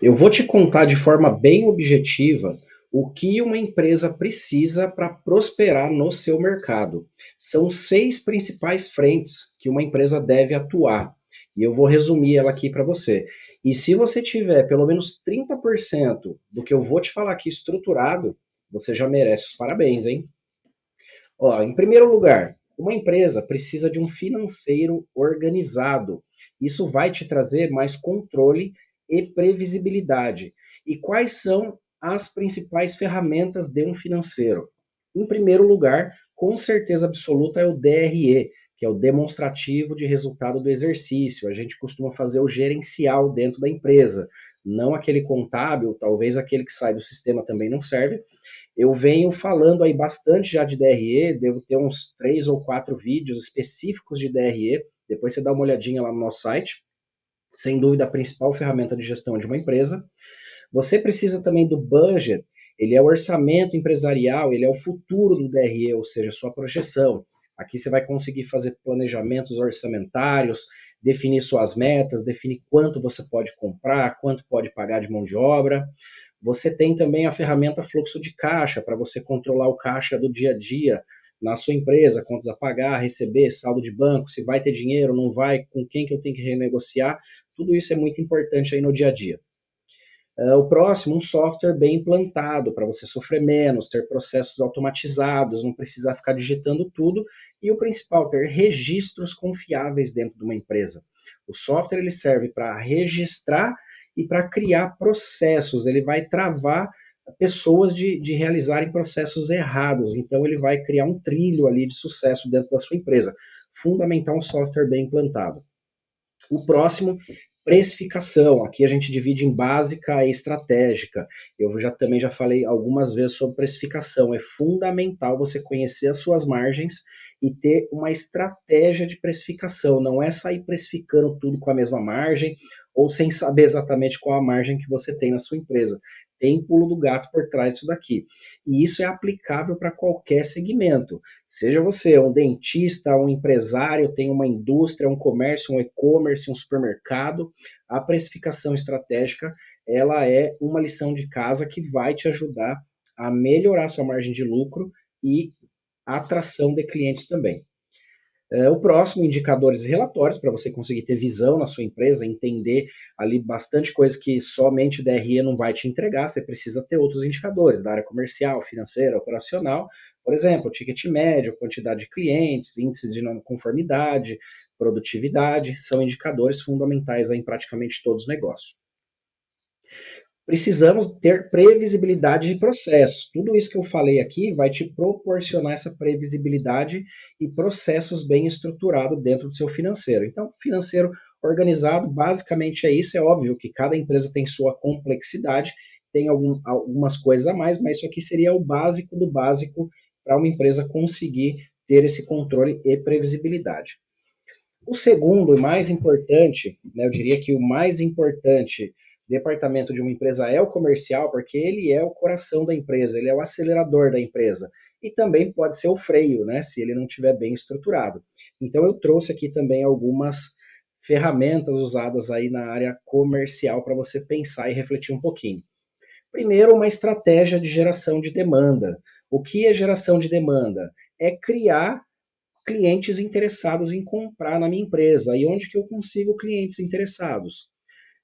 Eu vou te contar de forma bem objetiva o que uma empresa precisa para prosperar no seu mercado. São 6 principais frentes que uma empresa deve atuar. E eu vou resumir ela aqui para você. E se você tiver pelo menos 30% do que eu vou te falar aqui estruturado, você já merece os parabéns, hein? Ó, em primeiro lugar, uma empresa precisa de um financeiro organizado. Isso vai te trazer mais controle e previsibilidade. E quais são as principais ferramentas de um financeiro? Em primeiro lugar, com certeza absoluta, é o DRE, que é o demonstrativo de resultado do exercício. A gente costuma fazer o gerencial dentro da empresa, não aquele contábil, talvez aquele que sai do sistema também não serve, eu venho falando aí bastante já de DRE, devo ter uns 3 ou 4 vídeos específicos de DRE, depois você dá uma olhadinha lá no nosso site. Sem dúvida, a principal ferramenta de gestão de uma empresa. Você precisa também do budget, ele é o orçamento empresarial, ele é o futuro do DRE, ou seja, sua projeção. Aqui você vai conseguir fazer planejamentos orçamentários, definir suas metas, definir quanto você pode comprar, quanto pode pagar de mão de obra. Você tem também a ferramenta fluxo de caixa, para você controlar o caixa do dia a dia na sua empresa, contas a pagar, receber, saldo de banco, se vai ter dinheiro, não vai, com quem que eu tenho que renegociar. Tudo isso é muito importante aí no dia a dia. O próximo, um software bem implantado, para você sofrer menos, ter processos automatizados, não precisar ficar digitando tudo. E o principal, ter registros confiáveis dentro de uma empresa. O software ele serve para registrar e para criar processos. Ele vai travar pessoas de realizarem processos errados. Então, ele vai criar um trilho ali de sucesso dentro da sua empresa. Fundamental um software bem implantado. O próximo, precificação. Aqui a gente divide em básica e estratégica. Eu também já falei algumas vezes sobre precificação. É fundamental você conhecer as suas margens e ter uma estratégia de precificação. Não é sair precificando tudo com a mesma margem ou sem saber exatamente qual a margem que você tem na sua empresa. Tem pulo do gato por trás disso daqui. E isso é aplicável para qualquer segmento. Seja você um dentista, um empresário, tem uma indústria, um comércio, um e-commerce, um supermercado, a precificação estratégica, ela é uma lição de casa que vai te ajudar a melhorar sua margem de lucro e a atração de clientes também. O próximo, indicadores e relatórios, para você conseguir ter visão na sua empresa, entender ali bastante coisa que somente o DRE não vai te entregar, você precisa ter outros indicadores da área comercial, financeira, operacional, por exemplo, ticket médio, quantidade de clientes, índice de não conformidade, produtividade, são indicadores fundamentais em praticamente todos os negócios. Precisamos ter previsibilidade de processos. Tudo isso que eu falei aqui vai te proporcionar essa previsibilidade e processos bem estruturados dentro do seu financeiro. Então, financeiro organizado, basicamente é isso. É óbvio que cada empresa tem sua complexidade, tem algumas coisas a mais, mas isso aqui seria o básico do básico para uma empresa conseguir ter esse controle e previsibilidade. O segundo e mais importante, né, eu diria que o mais importante departamento de uma empresa é o comercial, porque ele é o coração da empresa, ele é o acelerador da empresa. E também pode ser o freio, né, se ele não estiver bem estruturado. Então eu trouxe aqui também algumas ferramentas usadas aí na área comercial para você pensar e refletir um pouquinho. Primeiro, uma estratégia de geração de demanda. O que é geração de demanda? É criar clientes interessados em comprar na minha empresa. E onde que eu consigo clientes interessados?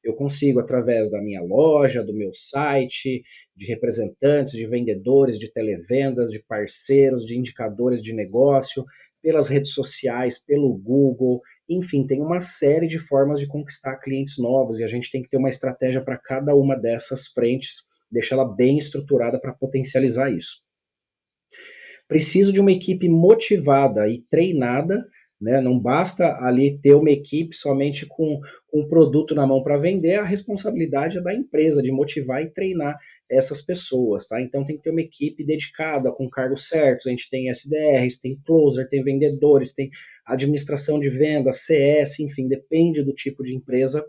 Eu consigo através da minha loja, do meu site, de representantes, de vendedores, de televendas, de parceiros, de indicadores de negócio, pelas redes sociais, pelo Google, enfim, tem uma série de formas de conquistar clientes novos e a gente tem que ter uma estratégia para cada uma dessas frentes, deixá-la bem estruturada para potencializar isso. Preciso de uma equipe motivada e treinada, né? Não basta ali ter uma equipe somente com um produto na mão para vender, a responsabilidade é da empresa de motivar e treinar essas pessoas, tá? Então tem que ter uma equipe dedicada, com cargos certos, a gente tem SDRs, tem closer, tem vendedores, tem administração de vendas, CS, enfim, depende do tipo de empresa,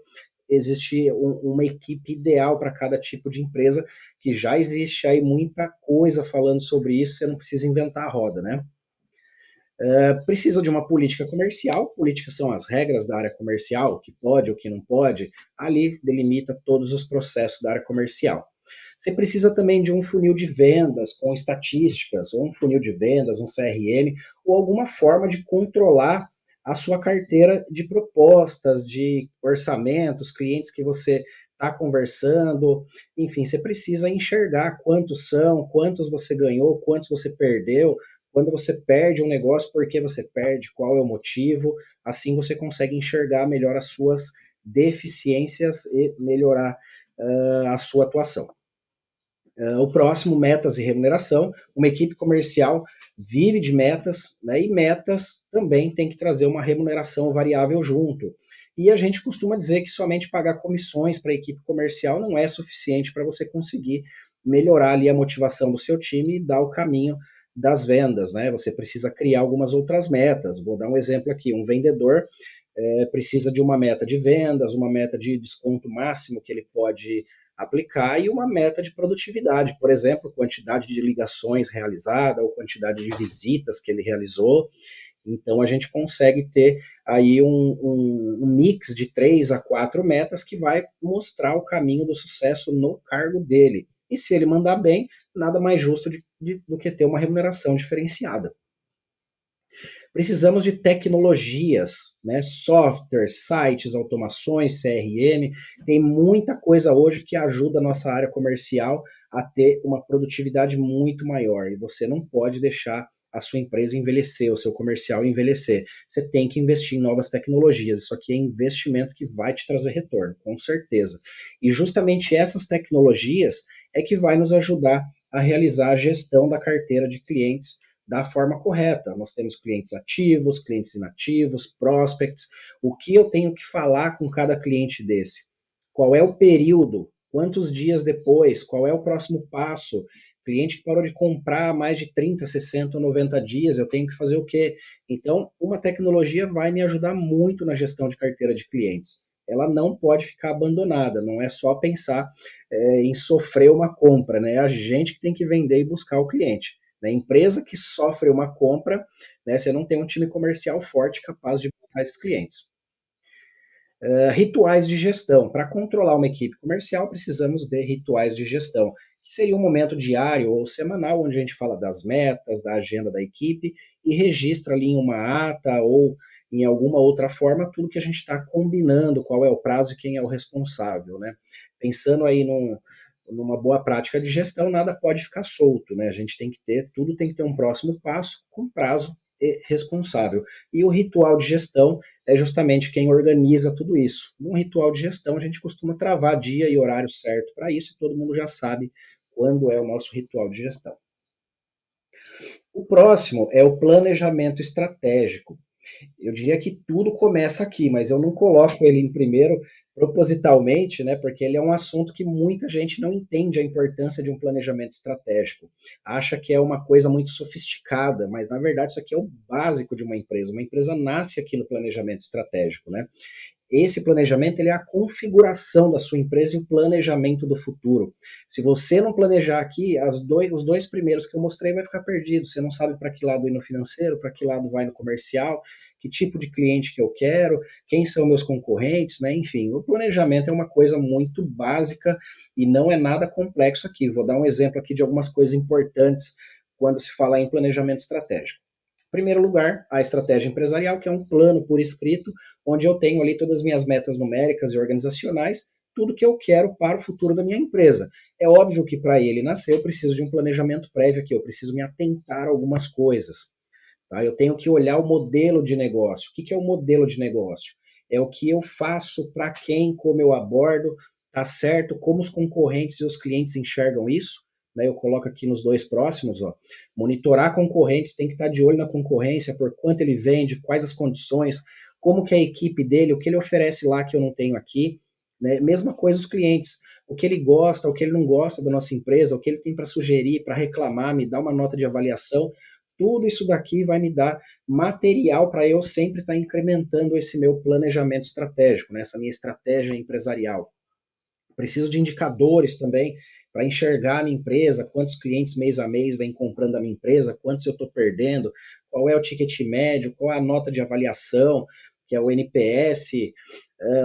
existe uma equipe ideal para cada tipo de empresa, que já existe aí muita coisa falando sobre isso, você não precisa inventar a roda, né? Precisa de uma política comercial. Políticas são as regras da área comercial, o que pode, o que não pode. Ali delimita todos os processos da área comercial. Você precisa também de um funil de vendas com estatísticas, ou um funil de vendas, um CRM, ou alguma forma de controlar a sua carteira de propostas, de orçamentos, clientes que você está conversando. Enfim, você precisa enxergar quantos são, quantos você ganhou, quantos você perdeu. Quando você perde um negócio, por que você perde, qual é o motivo. Assim você consegue enxergar melhor as suas deficiências e melhorar a sua atuação. O próximo, metas e remuneração. Uma equipe comercial vive de metas, né, e metas também tem que trazer uma remuneração variável junto. E a gente costuma dizer que somente pagar comissões para a equipe comercial não é suficiente para você conseguir melhorar ali a motivação do seu time e dar o caminho das vendas, né? Você precisa criar algumas outras metas. Vou dar um exemplo aqui: um vendedor precisa de uma meta de vendas, uma meta de desconto máximo que ele pode aplicar e uma meta de produtividade, por exemplo, quantidade de ligações realizada ou quantidade de visitas que ele realizou. Então a gente consegue ter aí um mix de 3 a 4 metas que vai mostrar o caminho do sucesso no cargo dele. E se ele mandar bem, nada mais justo do que ter uma remuneração diferenciada. Precisamos de tecnologias, né? Software, sites, automações, CRM. Tem muita coisa hoje que ajuda a nossa área comercial a ter uma produtividade muito maior. E você não pode deixar a sua empresa envelhecer, o seu comercial envelhecer. Você tem que investir em novas tecnologias. Isso aqui é investimento que vai te trazer retorno, com certeza. E justamente essas tecnologias é que vai nos ajudar a realizar a gestão da carteira de clientes da forma correta. Nós temos clientes ativos, clientes inativos, prospects. O que eu tenho que falar com cada cliente desse? Qual é o período? Quantos dias depois? Qual é o próximo passo? Cliente que parou de comprar há mais de 30, 60 ou 90 dias, eu tenho que fazer o quê? Então, uma tecnologia vai me ajudar muito na gestão de carteira de clientes. Ela não pode ficar abandonada, não é só pensar em sofrer uma compra, né? É a gente que tem que vender e buscar o cliente. Né? Empresa que sofre uma compra, né, você não tem um time comercial forte capaz de buscar esses clientes. Rituais de gestão. Para controlar uma equipe comercial, precisamos de rituais de gestão, que seria um momento diário ou semanal, onde a gente fala das metas, da agenda da equipe e registra ali em uma ata ou em alguma outra forma tudo que a gente está combinando, qual é o prazo e quem é o responsável. Né? Pensando aí numa boa prática de gestão, nada pode ficar solto, né? A gente tem que ter, tudo tem que ter um próximo passo com prazo e responsável. E o ritual de gestão é justamente quem organiza tudo isso. Num ritual de gestão, a gente costuma travar dia e horário certo para isso, e todo mundo já sabe quando é o nosso ritual de gestão. O próximo é o planejamento estratégico. Eu diria que tudo começa aqui, mas eu não coloco ele em primeiro propositalmente, né, porque ele é um assunto que muita gente não entende a importância de um planejamento estratégico. Acha que é uma coisa muito sofisticada, mas na verdade isso aqui é o básico de uma empresa. Uma empresa nasce aqui no planejamento estratégico, né? Esse planejamento ele é a configuração da sua empresa e o planejamento do futuro. Se você não planejar aqui, os dois primeiros que eu mostrei vai ficar perdido. Você não sabe para que lado ir no financeiro, para que lado vai no comercial, que tipo de cliente que eu quero, quem são meus concorrentes, né? Enfim, o planejamento é uma coisa muito básica e não é nada complexo aqui. Vou dar um exemplo aqui de algumas coisas importantes quando se fala em planejamento estratégico. Em primeiro lugar, a estratégia empresarial, que é um plano por escrito, onde eu tenho ali todas as minhas metas numéricas e organizacionais, tudo que eu quero para o futuro da minha empresa. É óbvio que para ele nascer eu preciso de um planejamento prévio aqui, eu preciso me atentar a algumas coisas. Tá? Eu tenho que olhar o modelo de negócio. O que é o modelo de negócio? É o que eu faço, para quem, como eu abordo, tá certo, como os concorrentes e os clientes enxergam isso. Né? Eu coloco aqui nos dois próximos, ó. Monitorar concorrentes, tem que estar de olho na concorrência, por quanto ele vende, quais as condições, como que é a equipe dele, o que ele oferece lá que eu não tenho aqui. Né? Mesma coisa os clientes, o que ele gosta, o que ele não gosta da nossa empresa, o que ele tem para sugerir, para reclamar, me dar uma nota de avaliação. Tudo isso daqui vai me dar material para eu sempre estar incrementando esse meu planejamento estratégico, né? Essa minha estratégia empresarial. Preciso de indicadores também para enxergar a minha empresa, quantos clientes mês a mês vêm comprando a minha empresa, quantos eu estou perdendo, qual é o ticket médio, qual é a nota de avaliação, que é o NPS.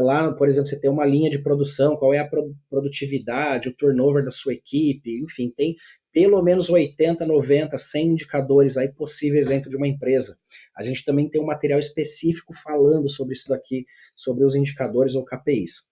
Lá, por exemplo, você tem uma linha de produção, qual é a produtividade, o turnover da sua equipe, enfim, tem pelo menos 80, 90, 100 indicadores aí possíveis dentro de uma empresa. A gente também tem um material específico falando sobre isso daqui, sobre os indicadores ou KPIs.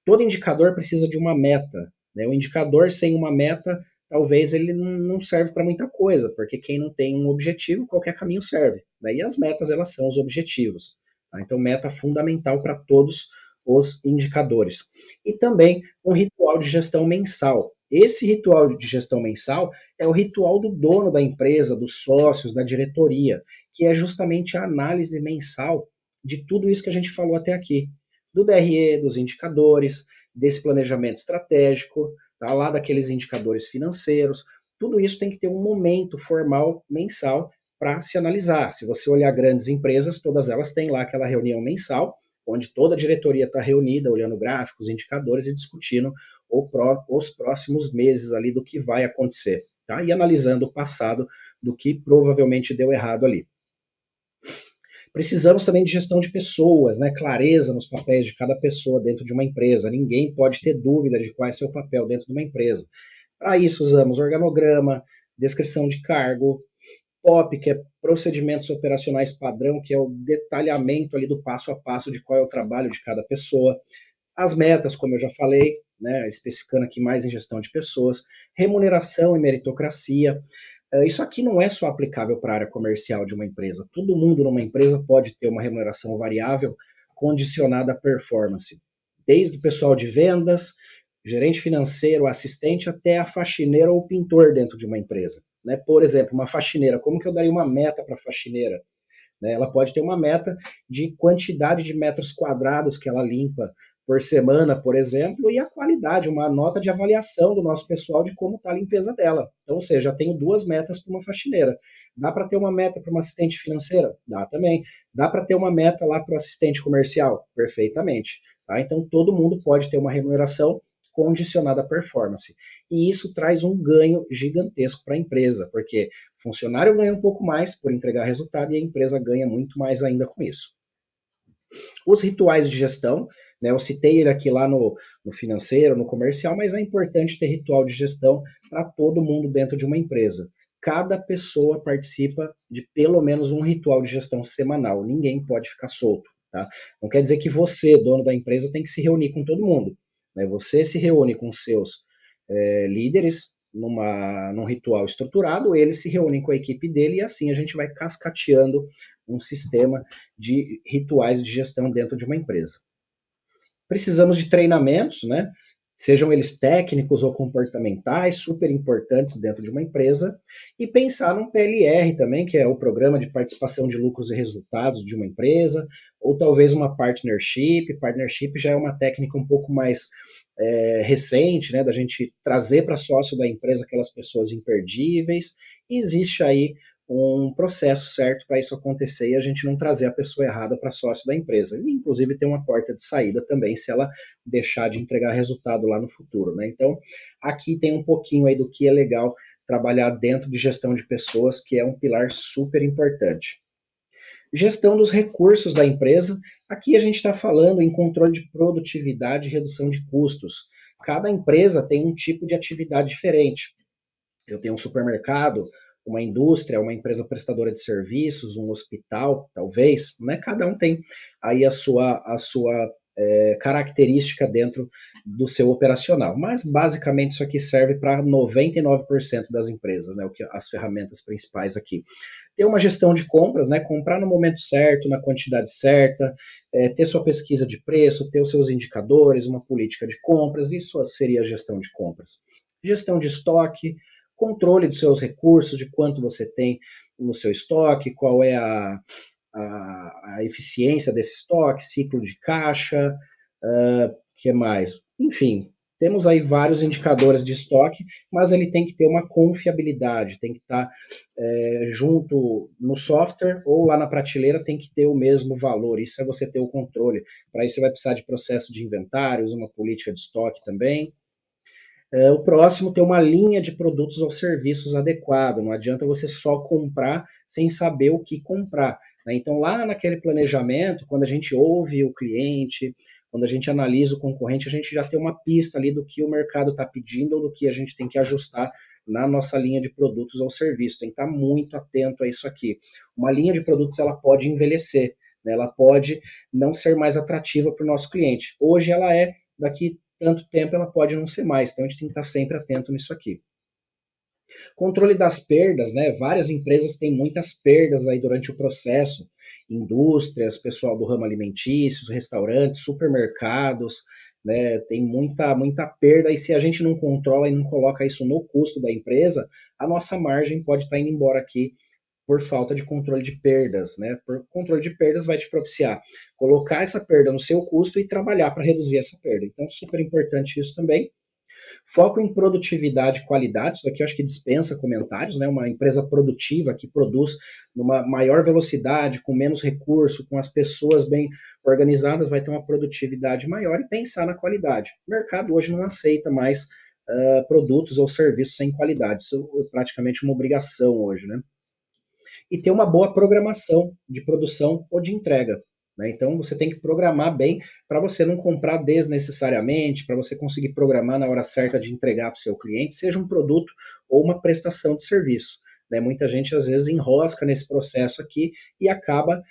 Todo indicador precisa de uma meta, né? O indicador sem uma meta, talvez ele não serve para muita coisa, porque quem não tem um objetivo, qualquer caminho serve. Daí as metas, elas são os objetivos. Tá? Então, meta fundamental para todos os indicadores. E também um ritual de gestão mensal. Esse ritual de gestão mensal é o ritual do dono da empresa, dos sócios, da diretoria, que é justamente a análise mensal de tudo isso que a gente falou até aqui. Do DRE, dos indicadores, desse planejamento estratégico, tá? Lá daqueles indicadores financeiros. Tudo isso tem que ter um momento formal mensal para se analisar. Se você olhar grandes empresas, todas elas têm lá aquela reunião mensal, onde toda a diretoria está reunida, olhando gráficos, indicadores e discutindo os próximos meses ali do que vai acontecer, tá? E analisando o passado do que provavelmente deu errado ali. Precisamos também de gestão de pessoas, né? Clareza nos papéis de cada pessoa dentro de uma empresa. Ninguém pode ter dúvida de qual é seu papel dentro de uma empresa. Para isso, usamos organograma, descrição de cargo, POP, que é procedimentos operacionais padrão, que é o detalhamento ali do passo a passo de qual é o trabalho de cada pessoa. As metas, como eu já falei, né, especificando aqui mais em gestão de pessoas, remuneração e meritocracia. Isso aqui não é só aplicável para a área comercial de uma empresa. Todo mundo numa empresa pode ter uma remuneração variável condicionada à performance. Desde o pessoal de vendas, gerente financeiro, assistente, até a faxineira ou pintor dentro de uma empresa. Né? Por exemplo, uma faxineira, como que eu daria uma meta para a faxineira? Né? Ela pode ter uma meta de quantidade de metros quadrados que ela limpa por semana, por exemplo, e a qualidade, uma nota de avaliação do nosso pessoal de como está a limpeza dela. Então, ou seja, já tenho duas metas para uma faxineira. Dá para ter uma meta para uma assistente financeira? Dá também. Dá para ter uma meta lá para o assistente comercial? Perfeitamente. Tá? Então, todo mundo pode ter uma remuneração condicionada à performance. E isso traz um ganho gigantesco para a empresa, porque o funcionário ganha um pouco mais por entregar resultado e a empresa ganha muito mais ainda com isso. Os rituais de gestão, né, eu citei ele aqui lá no financeiro, no comercial, mas é importante ter ritual de gestão para todo mundo dentro de uma empresa. Cada pessoa participa de pelo menos um ritual de gestão semanal. Ninguém pode ficar solto. Tá? Não quer dizer que você, dono da empresa, tem que se reunir com todo mundo. Né? Você se reúne com seus líderes num ritual estruturado, eles se reúnem com a equipe dele e assim a gente vai cascateando um sistema de rituais de gestão dentro de uma empresa. Precisamos de treinamentos, né? Sejam eles técnicos ou comportamentais, super importantes dentro de uma empresa, e pensar num PLR também, que é o Programa de Participação de Lucros e Resultados de uma empresa, ou talvez uma partnership. Partnership já é uma técnica um pouco mais recente, né, da gente trazer para sócio da empresa aquelas pessoas imperdíveis, e existe aí um processo certo para isso acontecer e a gente não trazer a pessoa errada para sócio da empresa. E, inclusive, tem uma porta de saída também se ela deixar de entregar resultado lá no futuro. Né? Então, aqui tem um pouquinho aí do que é legal trabalhar dentro de gestão de pessoas, que é um pilar super importante. Gestão dos recursos da empresa. Aqui a gente está falando em controle de produtividade e redução de custos. Cada empresa tem um tipo de atividade diferente. Eu tenho um supermercado, uma indústria, uma empresa prestadora de serviços, um hospital, talvez, né? Cada um tem aí a sua característica dentro do seu operacional. Mas, basicamente, isso aqui serve para 99% das empresas, né? As ferramentas principais aqui. Ter uma gestão de compras, né? Comprar no momento certo, na quantidade certa, ter sua pesquisa de preço, ter os seus indicadores, uma política de compras, isso seria a gestão de compras. Gestão de estoque, controle dos seus recursos, de quanto você tem no seu estoque, qual é a eficiência desse estoque, ciclo de caixa, que mais? Enfim, Temos aí vários indicadores de estoque, mas ele tem que ter uma confiabilidade, tem que estar junto no software ou lá na prateleira, tem que ter o mesmo valor. Isso é você ter o controle. Para isso você vai precisar de processo de inventários, uma política de estoque também. O próximo, ter uma linha de produtos ou serviços adequado. Não adianta você só comprar sem saber o que comprar, né? Então, lá naquele planejamento, quando a gente ouve o cliente, quando a gente analisa o concorrente, a gente já tem uma pista ali do que o mercado está pedindo ou do que a gente tem que ajustar na nossa linha de produtos ou serviços. Tem que estar muito atento a isso aqui. Uma linha de produtos, ela pode envelhecer, né? Ela pode não ser mais atrativa para o nosso cliente. Hoje ela é, daqui tanto tempo ela pode não ser mais. Então a gente tem que estar sempre atento nisso aqui. Controle das perdas, né? Várias empresas têm muitas perdas aí durante o processo. Indústrias, pessoal do ramo alimentício, restaurantes, supermercados, né? Tem muita perda e se a gente não controla e não coloca isso no custo da empresa, a nossa margem pode estar indo embora aqui por falta de controle de perdas, né? Por controle de perdas vai te propiciar colocar essa perda no seu custo e trabalhar para reduzir essa perda. Então, super importante isso também. Foco em produtividade e qualidade, isso aqui eu acho que dispensa comentários, né? Uma empresa produtiva que produz numa maior velocidade, com menos recurso, com as pessoas bem organizadas, vai ter uma produtividade maior e pensar na qualidade. O mercado hoje não aceita mais produtos ou serviços sem qualidade, isso é praticamente uma obrigação hoje, né? E ter uma boa programação de produção ou de entrega, né? Então você tem que programar bem para você não comprar desnecessariamente, para você conseguir programar na hora certa de entregar para o seu cliente, seja um produto ou uma prestação de serviço, né? Muita gente às vezes enrosca nesse processo aqui e acaba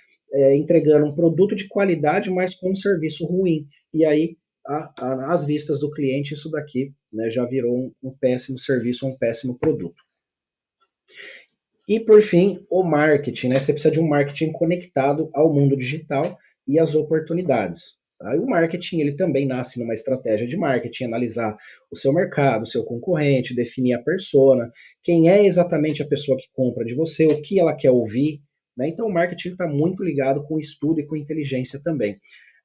entregando um produto de qualidade, mas com um serviço ruim. E aí, às vistas do cliente, isso daqui, né, já virou um péssimo serviço, um péssimo produto. E por fim, o marketing, né? Você precisa de um marketing conectado ao mundo digital e às oportunidades. Tá? E o marketing ele também nasce numa estratégia de marketing, analisar o seu mercado, o seu concorrente, definir a persona, quem é exatamente a pessoa que compra de você, o que ela quer ouvir. Né? Então o marketing está muito ligado com estudo e com inteligência também.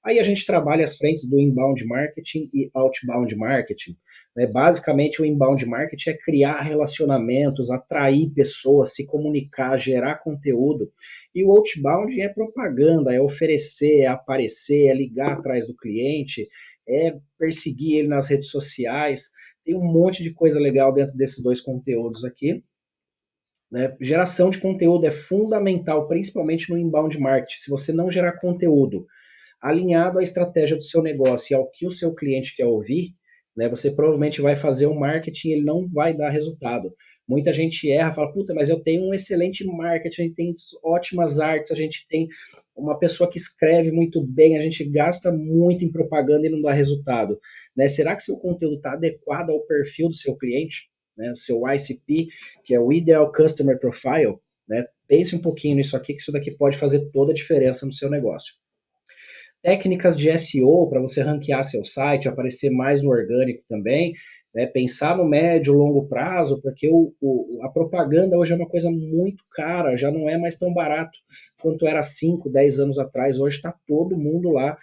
Aí a gente trabalha as frentes do inbound marketing e outbound marketing. Né? Basicamente, o inbound marketing é criar relacionamentos, atrair pessoas, se comunicar, gerar conteúdo. E o outbound é propaganda, é oferecer, é aparecer, é ligar atrás do cliente, é perseguir ele nas redes sociais. Tem um monte de coisa legal dentro desses dois conteúdos aqui. Né? Geração de conteúdo é fundamental, principalmente no inbound marketing. Se você não gerar conteúdo alinhado à estratégia do seu negócio e ao que o seu cliente quer ouvir, né, você provavelmente vai fazer um marketing e ele não vai dar resultado. Muita gente erra, fala, puta, mas eu tenho um excelente marketing, a gente tem ótimas artes, a gente tem uma pessoa que escreve muito bem, a gente gasta muito em propaganda e não dá resultado. Né? Será que seu conteúdo está adequado ao perfil do seu cliente? Né? Seu ICP, que é o Ideal Customer Profile, né? Pense um pouquinho nisso aqui, que isso daqui pode fazer toda a diferença no seu negócio. Técnicas de SEO para você ranquear seu site, aparecer mais no orgânico também, né? Pensar no médio, longo prazo, porque a propaganda hoje é uma coisa muito cara, já não é mais tão barato quanto era 5, 10 anos atrás. Hoje está todo mundo lá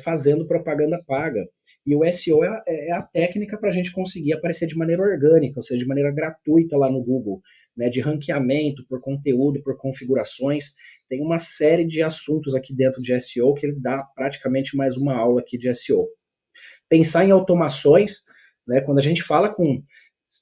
fazendo propaganda paga. E o SEO é a técnica para a gente conseguir aparecer de maneira orgânica, ou seja, de maneira gratuita lá no Google, né, de ranqueamento por conteúdo, por configurações. Tem uma série de assuntos aqui dentro de SEO que ele dá praticamente mais uma aula aqui de SEO. Pensar em automações, né, quando a gente fala com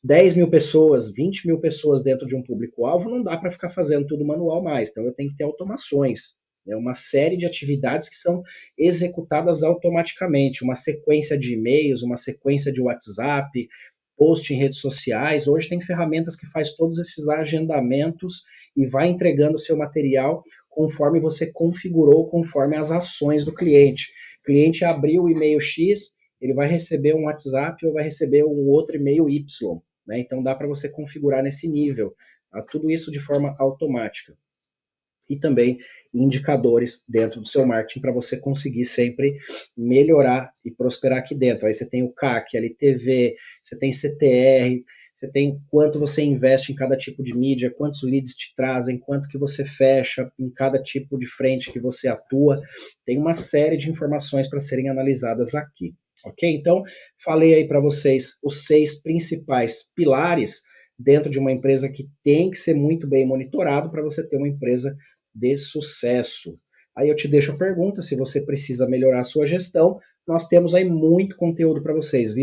10 mil pessoas, 20 mil pessoas dentro de um público-alvo, não dá para ficar fazendo tudo manual mais. Então eu tenho que ter automações. É uma série de atividades que são executadas automaticamente, uma sequência de e-mails, uma sequência de WhatsApp, post em redes sociais. Hoje tem ferramentas que faz todos esses agendamentos e vai entregando o seu material conforme você configurou, conforme as ações do cliente. O cliente abriu o e-mail X, ele vai receber um WhatsApp ou vai receber um outro e-mail Y. Né? Então dá para você configurar nesse nível. Tá? Tudo isso de forma automática. E também indicadores dentro do seu marketing para você conseguir sempre melhorar e prosperar aqui dentro. Aí você tem o CAC, LTV, você tem CTR, você tem quanto você investe em cada tipo de mídia, quantos leads te trazem, quanto que você fecha em cada tipo de frente que você atua. Tem uma série de informações para serem analisadas aqui. Ok? Então, falei aí para vocês os 6 principais pilares dentro de uma empresa que tem que ser muito bem monitorado para você ter uma empresa de sucesso. Aí eu te deixo a pergunta, se você precisa melhorar a sua gestão, nós temos aí muito conteúdo para vocês.